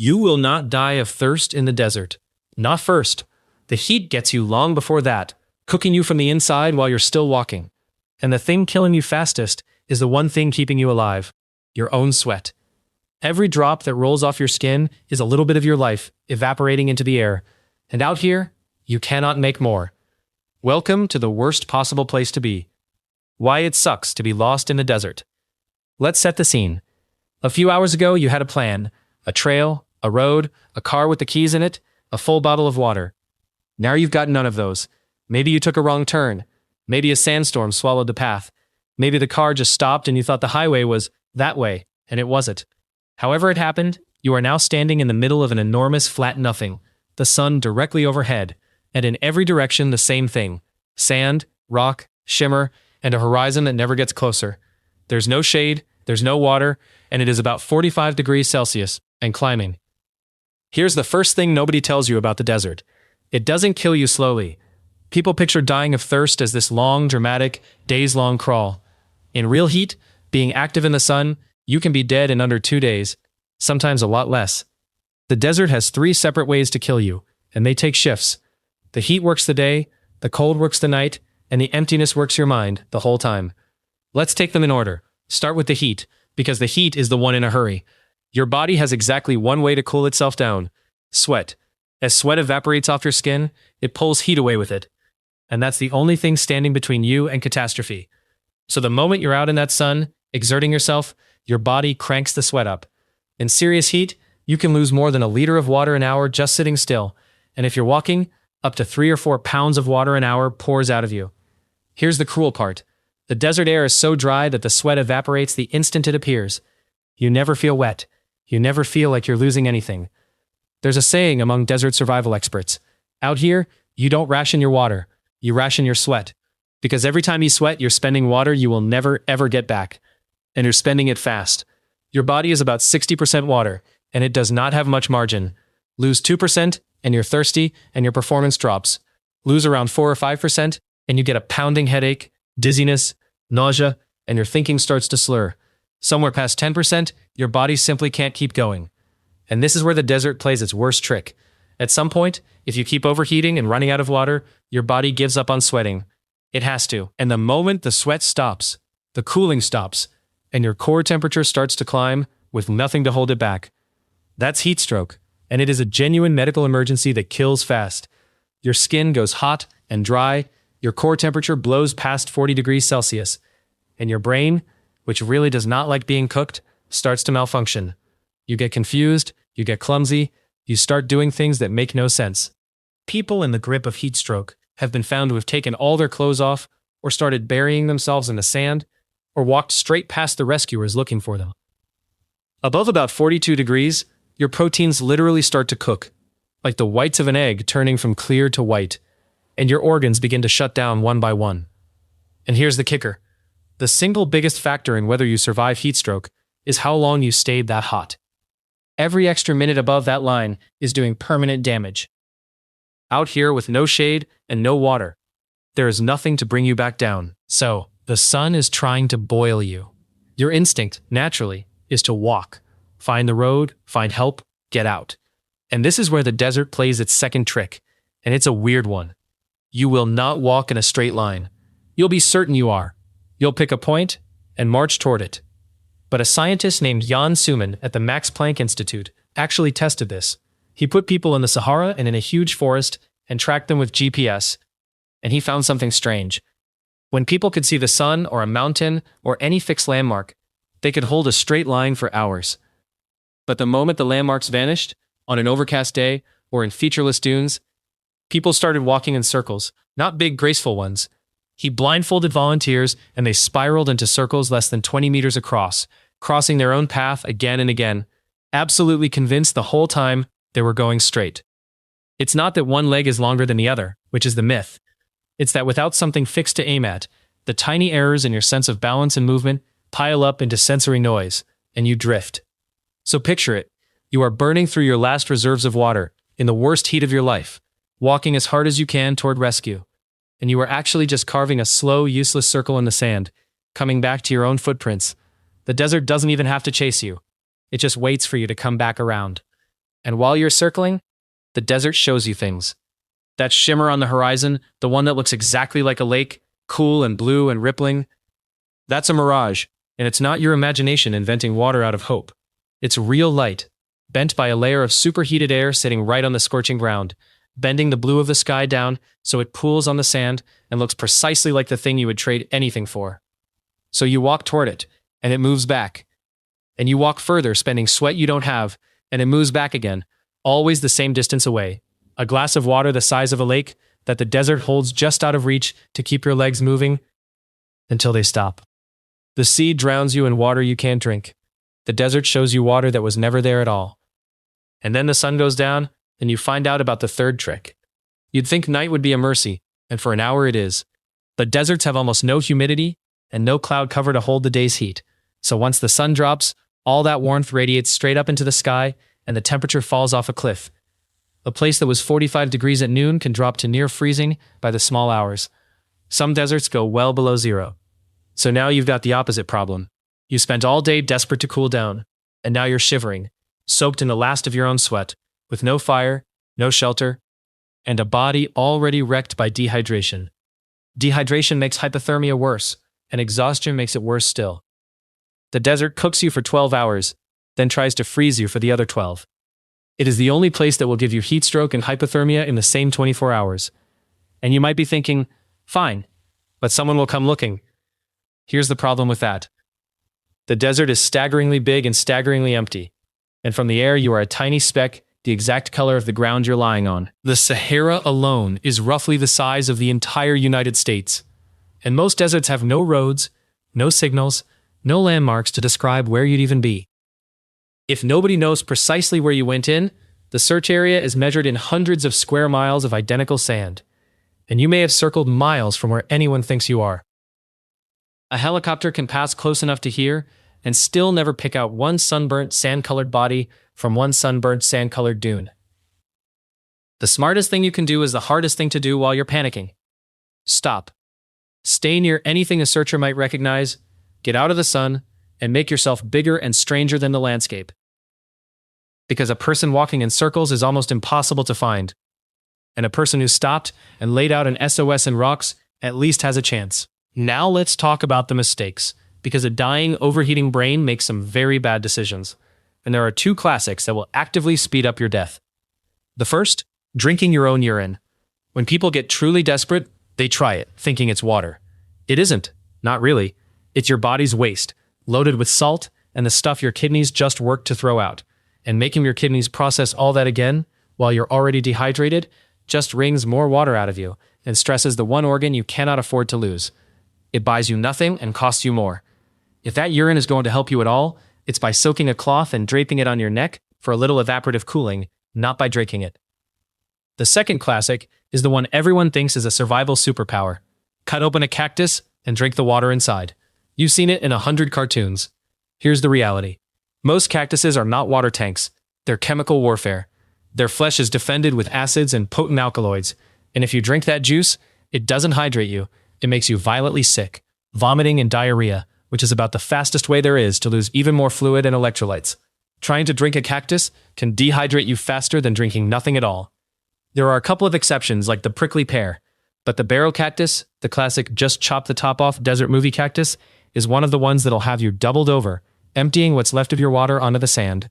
You will not die of thirst in the desert. Not first. The heat gets you long before that, cooking you from the inside while you're still walking. And the thing killing you fastest is the one thing keeping you alive: your own sweat. Every drop that rolls off your skin is a little bit of your life evaporating into the air. And out here, you cannot make more. Welcome to the worst possible place to be. Why it sucks to be lost in the desert. Let's set the scene. A few hours ago, you had a plan: a trail, a road, a car with the keys in it, a full bottle of water. Now you've got none of those. Maybe you took a wrong turn. Maybe a sandstorm swallowed the path. Maybe the car just stopped and you thought the highway was that way, and it wasn't. However it happened, you are now standing in the middle of an enormous flat nothing, the sun directly overhead, and in every direction the same thing: sand, rock, shimmer, and a horizon that never gets closer. There's no shade, there's no water, and it is about 45 degrees Celsius, and climbing. Here's the first thing nobody tells you about the desert. It doesn't kill you slowly. People picture dying of thirst as this long, dramatic, days-long crawl. In real heat, being active in the sun, you can be dead in under 2 days, sometimes a lot less. The desert has 3 separate ways to kill you, and they take shifts. The heat works the day, the cold works the night, and the emptiness works your mind the whole time. Let's take them in order. Start with the heat, because the heat is the one in a hurry. Your body has exactly one way to cool itself down: sweat. As sweat evaporates off your skin, it pulls heat away with it. And that's the only thing standing between you and catastrophe. So the moment you're out in that sun, exerting yourself, your body cranks the sweat up. In serious heat, you can lose more than a liter of water an hour just sitting still. And if you're walking, up to 3 or 4 pounds of water an hour pours out of you. Here's the cruel part. The desert air is so dry that the sweat evaporates the instant it appears. You never feel wet. You never feel like you're losing anything. There's a saying among desert survival experts: out here, you don't ration your water, you ration your sweat. Because every time you sweat, you're spending water you will never ever get back. And you're spending it fast. Your body is about 60% water, and it does not have much margin. Lose 2%, and you're thirsty, and your performance drops. Lose around 4 or 5%, and you get a pounding headache, dizziness, nausea, and your thinking starts to slur. Somewhere past 10%, your body simply can't keep going. And this is where the desert plays its worst trick. At some point, if you keep overheating and running out of water, your body gives up on sweating. It has to. And the moment the sweat stops, the cooling stops, and your core temperature starts to climb with nothing to hold it back. That's heat stroke, and it is a genuine medical emergency that kills fast. Your skin goes hot and dry, your core temperature blows past 40 degrees Celsius, and your brain, which really does not like being cooked, starts to malfunction. You get confused, you get clumsy, you start doing things that make no sense. People in the grip of heat stroke have been found to have taken all their clothes off, or started burying themselves in the sand, or walked straight past the rescuers looking for them. Above about 42 degrees, your proteins literally start to cook, like the whites of an egg turning from clear to white, and your organs begin to shut down one by one. And here's the kicker. The single biggest factor in whether you survive heat stroke is how long you stayed that hot. Every extra minute above that line is doing permanent damage. Out here with no shade and no water, there is nothing to bring you back down. So, the sun is trying to boil you. Your instinct, naturally, is to walk. Find the road, find help, get out. And this is where the desert plays its second trick, and it's a weird one. You will not walk in a straight line. You'll be certain you are. You'll pick a point and march toward it. But a scientist named Jan Suman at the Max Planck Institute actually tested this. He put people in the Sahara and in a huge forest and tracked them with GPS, and he found something strange. When people could see the sun or a mountain or any fixed landmark, they could hold a straight line for hours. But the moment the landmarks vanished, on an overcast day or in featureless dunes, people started walking in circles, not big graceful ones. He blindfolded volunteers and they spiraled into circles less than 20 meters across, crossing their own path again and again, absolutely convinced the whole time they were going straight. It's not that one leg is longer than the other, which is the myth. It's that without something fixed to aim at, the tiny errors in your sense of balance and movement pile up into sensory noise, and you drift. So picture it. You are burning through your last reserves of water in the worst heat of your life, walking as hard as you can toward rescue. And you are actually just carving a slow, useless circle in the sand, coming back to your own footprints. The desert doesn't even have to chase you. It just waits for you to come back around. And while you're circling, the desert shows you things. That shimmer on the horizon, the one that looks exactly like a lake, cool and blue and rippling, that's a mirage, and it's not your imagination inventing water out of hope. It's real light, bent by a layer of superheated air sitting right on the scorching ground, bending the blue of the sky down so it pools on the sand and looks precisely like the thing you would trade anything for. So you walk toward it, and it moves back. And you walk further, spending sweat you don't have, and it moves back again, always the same distance away. A glass of water the size of a lake that the desert holds just out of reach to keep your legs moving until they stop. The sea drowns you in water you can't drink. The desert shows you water that was never there at all. And then the sun goes down, and you find out about the third trick. You'd think night would be a mercy, and for an hour it is. But deserts have almost no humidity and no cloud cover to hold the day's heat. So once the sun drops, all that warmth radiates straight up into the sky, and the temperature falls off a cliff. A place that was 45 degrees at noon can drop to near freezing by the small hours. Some deserts go well below zero. So now you've got the opposite problem. You spent all day desperate to cool down, and now you're shivering, soaked in the last of your own sweat, with no fire, no shelter, and a body already wrecked by dehydration. Dehydration makes hypothermia worse, and exhaustion makes it worse still. The desert cooks you for 12 hours, then tries to freeze you for the other 12. It is the only place that will give you heat stroke and hypothermia in the same 24 hours. And you might be thinking, fine, but someone will come looking. Here's the problem with that. The desert is staggeringly big and staggeringly empty. And from the air, you are a tiny speck, the exact color of the ground you're lying on. The Sahara alone is roughly the size of the entire United States. And most deserts have no roads, no signals, no landmarks to describe where you'd even be. If nobody knows precisely where you went in, the search area is measured in hundreds of square miles of identical sand. And you may have circled miles from where anyone thinks you are. A helicopter can pass close enough to here and still never pick out one sunburnt, sand-colored body from one sunburnt, sand-colored dune. The smartest thing you can do is the hardest thing to do while you're panicking. Stop. Stay near anything a searcher might recognize, get out of the sun, and make yourself bigger and stranger than the landscape. Because a person walking in circles is almost impossible to find. And a person who stopped and laid out an SOS in rocks at least has a chance. Now let's talk about the mistakes, because a dying, overheating brain makes some very bad decisions. And there are two classics that will actively speed up your death. The first, drinking your own urine. When people get truly desperate, they try it, thinking it's water. It isn't. Not really. It's your body's waste, loaded with salt and the stuff your kidneys just worked to throw out. And making your kidneys process all that again, while you're already dehydrated, just wrings more water out of you and stresses the one organ you cannot afford to lose. It buys you nothing and costs you more. If that urine is going to help you at all, it's by soaking a cloth and draping it on your neck for a little evaporative cooling, not by drinking it. The second classic is the one everyone thinks is a survival superpower. Cut open a cactus and drink the water inside. You've seen it in 100 cartoons. Here's the reality. Most cactuses are not water tanks. They're chemical warfare. Their flesh is defended with acids and potent alkaloids. And if you drink that juice, it doesn't hydrate you. It makes you violently sick, vomiting and diarrhea, which is about the fastest way there is to lose even more fluid and electrolytes. Trying to drink a cactus can dehydrate you faster than drinking nothing at all. There are a couple of exceptions like the prickly pear, but the barrel cactus, the classic just chop the top off desert movie cactus, is one of the ones that'll have you doubled over, emptying what's left of your water onto the sand.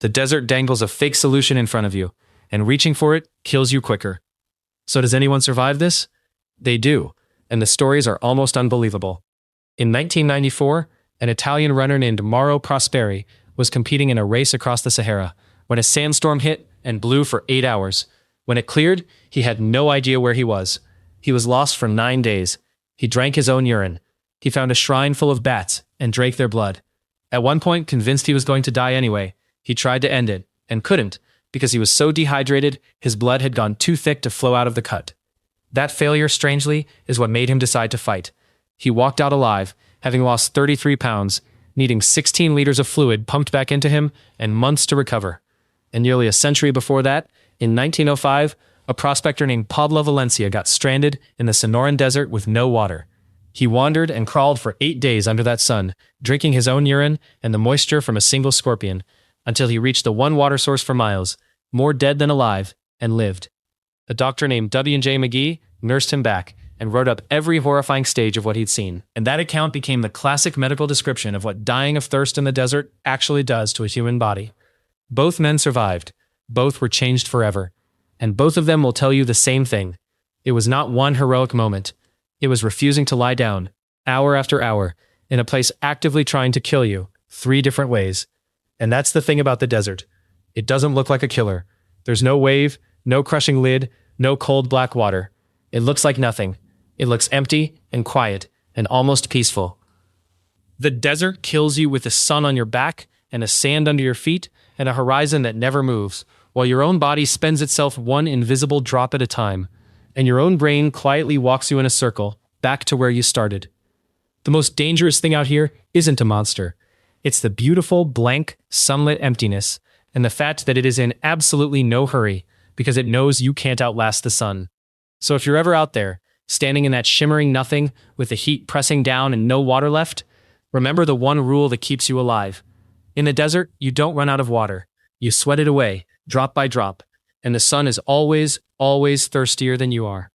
The desert dangles a fake solution in front of you, and reaching for it kills you quicker. So does anyone survive this? They do, and the stories are almost unbelievable. In 1994, an Italian runner named Mauro Prosperi was competing in a race across the Sahara when a sandstorm hit and blew for 8 hours. When it cleared, he had no idea where he was. He was lost for 9 days. He drank his own urine. He found a shrine full of bats and drank their blood. At one point, convinced he was going to die anyway, he tried to end it, and couldn't, because he was so dehydrated, his blood had gone too thick to flow out of the cut. That failure, strangely, is what made him decide to fight. He walked out alive, having lost 33 pounds, needing 16 liters of fluid pumped back into him and months to recover. And nearly a century before that, in 1905, a prospector named Pablo Valencia got stranded in the Sonoran Desert with no water. He wandered and crawled for 8 days under that sun, drinking his own urine and the moisture from a single scorpion. until he reached the one water source for miles, more dead than alive, and lived. A doctor named W.J. McGee nursed him back and wrote up every horrifying stage of what he'd seen. And that account became the classic medical description of what dying of thirst in the desert actually does to a human body. Both men survived. Both were changed forever. And both of them will tell you the same thing. It was not one heroic moment. It was refusing to lie down, hour after hour, in a place actively trying to kill you, 3 different ways. And that's the thing about the desert. It doesn't look like a killer. There's no wave, no crushing lid, no cold black water. It looks like nothing. It looks empty and quiet and almost peaceful. The desert kills you with the sun on your back and a sand under your feet and a horizon that never moves, while your own body spends itself one invisible drop at a time, and your own brain quietly walks you in a circle back to where you started. The most dangerous thing out here isn't a monster. It's the beautiful, blank, sunlit emptiness, and the fact that it is in absolutely no hurry because it knows you can't outlast the sun. So if you're ever out there, standing in that shimmering nothing with the heat pressing down and no water left, remember the one rule that keeps you alive. In the desert, you don't run out of water. You sweat it away, drop by drop, and the sun is always, always thirstier than you are.